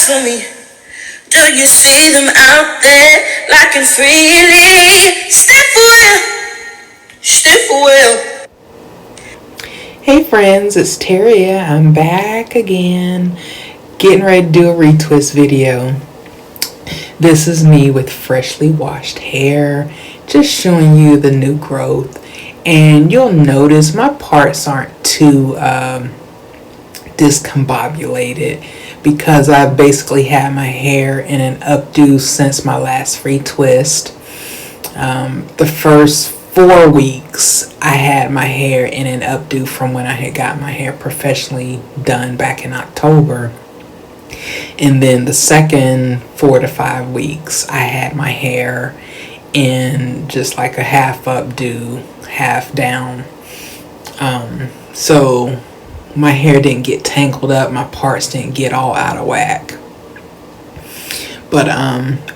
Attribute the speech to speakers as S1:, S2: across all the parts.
S1: for me? Do you see them out there lacking freely? Stiff will.
S2: Hey friends, it's Terria. I'm back again, getting ready to do a retwist video. This is me with freshly washed hair, just showing you the new growth. And you'll notice my parts aren't too discombobulated because I've basically had my hair in an updo since my last retwist. The first 4 weeks I had my hair in an updo from when I had got my hair professionally done back in October. And then the second 4 to 5 weeks I had my hair in just like a half updo, half down. So my hair didn't get tangled up, my parts didn't get all out of whack. But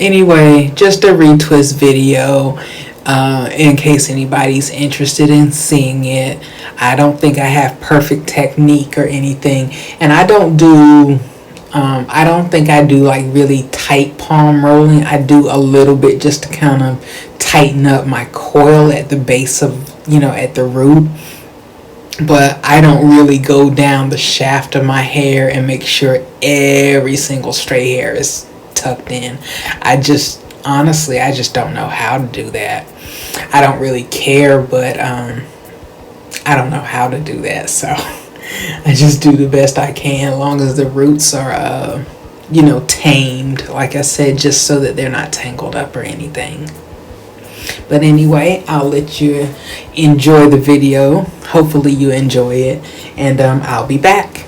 S2: anyway, just a retwist video in case anybody's interested in seeing it. I don't think I have perfect technique or anything, and I don't think I do like really tight palm rolling. I do a little bit just to kind of tighten up my coil at the base of, at the root. But I don't really go down the shaft of my hair and make sure every single stray hair is tucked in. I just don't know how to do that. I don't really care, but I don't know how to do that, so I just do the best I can, as long as the roots are tamed, like I said, just so that they're not tangled up or anything. But anyway, I'll let you enjoy the video. Hopefully you enjoy it, and I'll be back.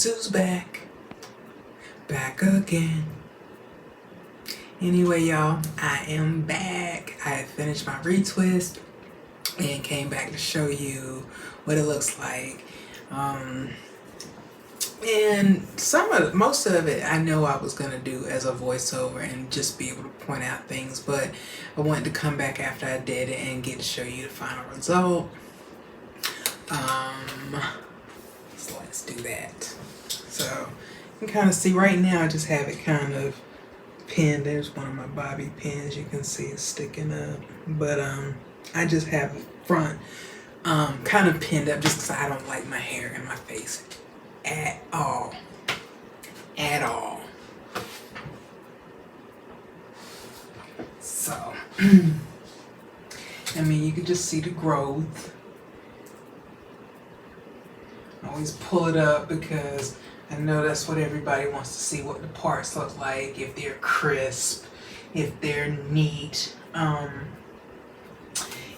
S2: Sue's back. Back again. Anyway, y'all, I am back. I finished my retwist and came back to show you what it looks like. And most of it I know I was gonna do as a voiceover and just be able to point out things, but I wanted to come back after I did it and get to show you the final result. So let's do that. So you can kind of see right now I just have it kind of pinned. There's one of my bobby pins, you can see it's sticking up, but I just have it front kind of pinned up just because I don't like my hair in my face at all. So I mean, you can just see the growth. I always pull it up because I know that's what everybody wants to see, what the parts look like, if they're crisp, if they're neat.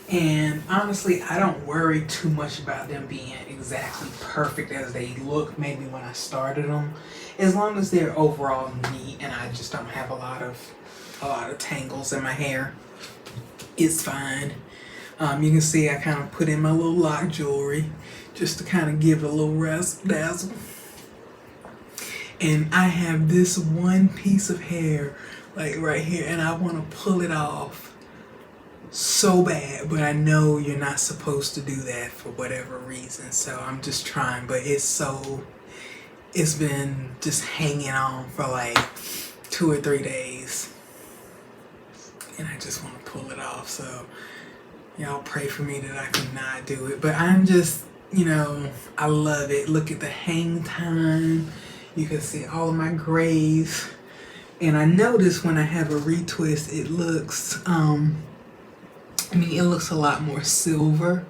S2: And honestly, I don't worry too much about them being exactly perfect as they look maybe when I started them. As long as they're overall neat and I just don't have a lot of tangles in my hair, it's fine. You can see I kind of put in my little lock jewelry just to kind of give it a little razzle-dazzle. And I have this one piece of hair like right here and I want to pull it off so bad, but I know you're not supposed to do that for whatever reason, so I'm just trying. But it's been just hanging on for like 2 or 3 days and I just want to pull it off. So y'all pray for me that I can not do it, but I'm just, I love it. Look at the hang time. You can see all of my grays, and I notice when I have a retwist it looks it looks a lot more silver.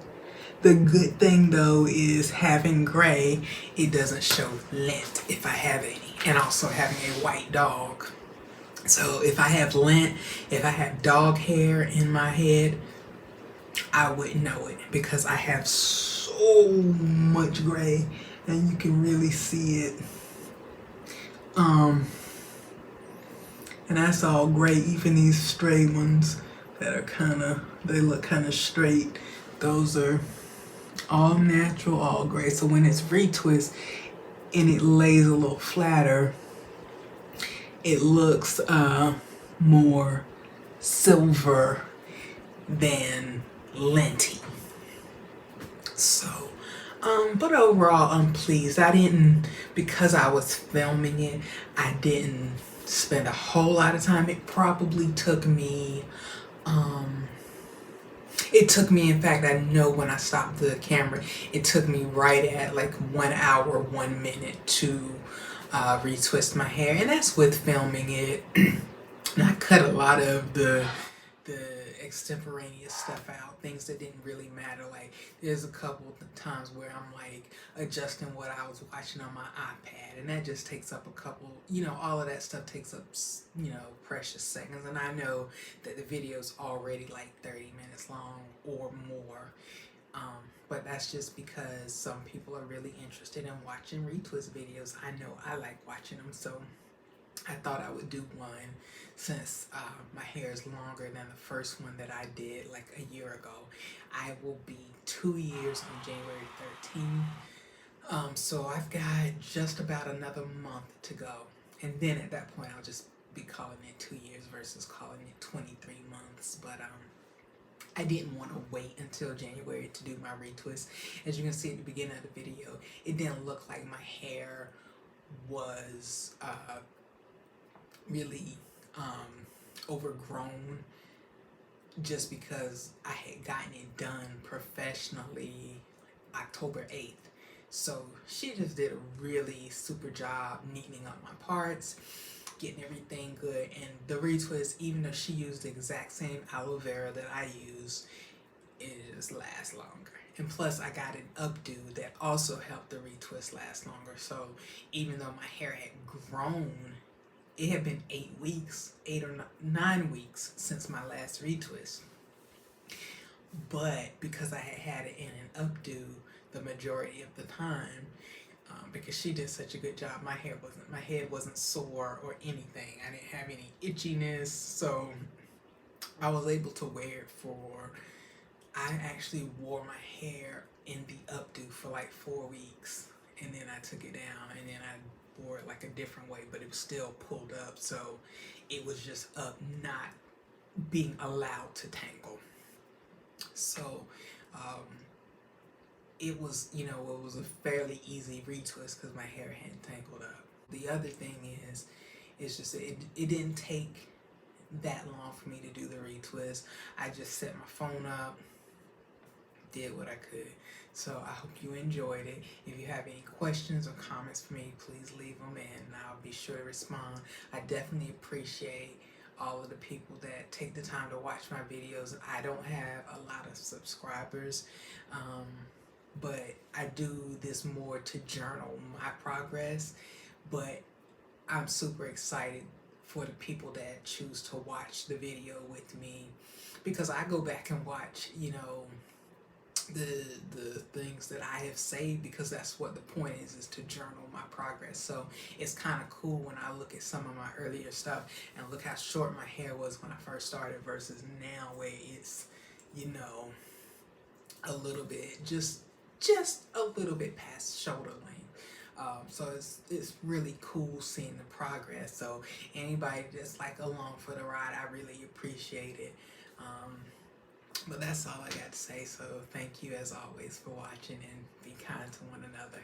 S2: The good thing though is having gray, it doesn't show lint if I have any, and also having a white dog. So if I have lint, if I have dog hair in my head, I wouldn't know it because I have so much gray and you can really see it. And that's all gray, even these stray ones that are they look kind of straight. Those are all natural, all gray. So when it's retwist and it lays a little flatter, it looks more silver than linty. So but overall I'm pleased. Because I was filming it, I didn't spend a whole lot of time. It probably took me in fact, I know when I stopped the camera, it took me right at like 1 hour, 1 minute to retwist my hair, and that's with filming it. And I cut a lot of the extemporaneous stuff out, things that didn't really matter. Like there's a couple of times where I'm like adjusting what I was watching on my iPad, and that just takes up a couple, all of that stuff takes up, precious seconds. And I know that the video's already like 30 minutes long or more. But that's just because some people are really interested in watching retwist videos. I know I like watching them, so I thought I would do one since my hair is longer than the first one that I did like a year ago. I will be 2 years on January 13th. So I've got just about another month to go. And then at that point I'll just be calling it 2 years versus calling it 23 months. But I didn't want to wait until January to do my retwist. As you can see at the beginning of the video, it didn't look like my hair was really overgrown, just because I had gotten it done professionally October 8th. So she just did a really super job neatening up my parts, getting everything good. And the retwist, even though she used the exact same aloe vera that I use, it just lasts longer. And plus I got an updo that also helped the retwist last longer. So even though my hair had grown, it had been 8 or 9 weeks since my last retwist. But because I had had it in an updo the majority of the time, because she did such a good job. My head wasn't sore or anything. I didn't have any itchiness, so I was able to wear it for. I actually wore my hair in the updo for like 4 weeks, and then I took it down, and then I wore it like a different way, but it was still pulled up, so it was just up, not being allowed to tangle. So it was, it was a fairly easy retwist because my hair hadn't tangled up. The other thing is just it didn't take that long for me to do the retwist. I just set my phone up, did what I could. So I hope you enjoyed it. If you have any questions or comments for me, please leave them and I'll be sure to respond. I definitely appreciate all of the people that take the time to watch my videos. I don't have a lot of subscribers, but I do this more to journal my progress. But I'm super excited for the people that choose to watch the video with me, because I go back and watch, the things that I have saved, because that's what the point is to journal my progress. So it's kind of cool when I look at some of my earlier stuff and look how short my hair was when I first started versus now where it's, a little bit, just a little bit past shoulder length. So it's really cool seeing the progress. So anybody that's like along for the ride, I really appreciate it. But that's all I got to say. So thank you as always for watching, and be kind to one another.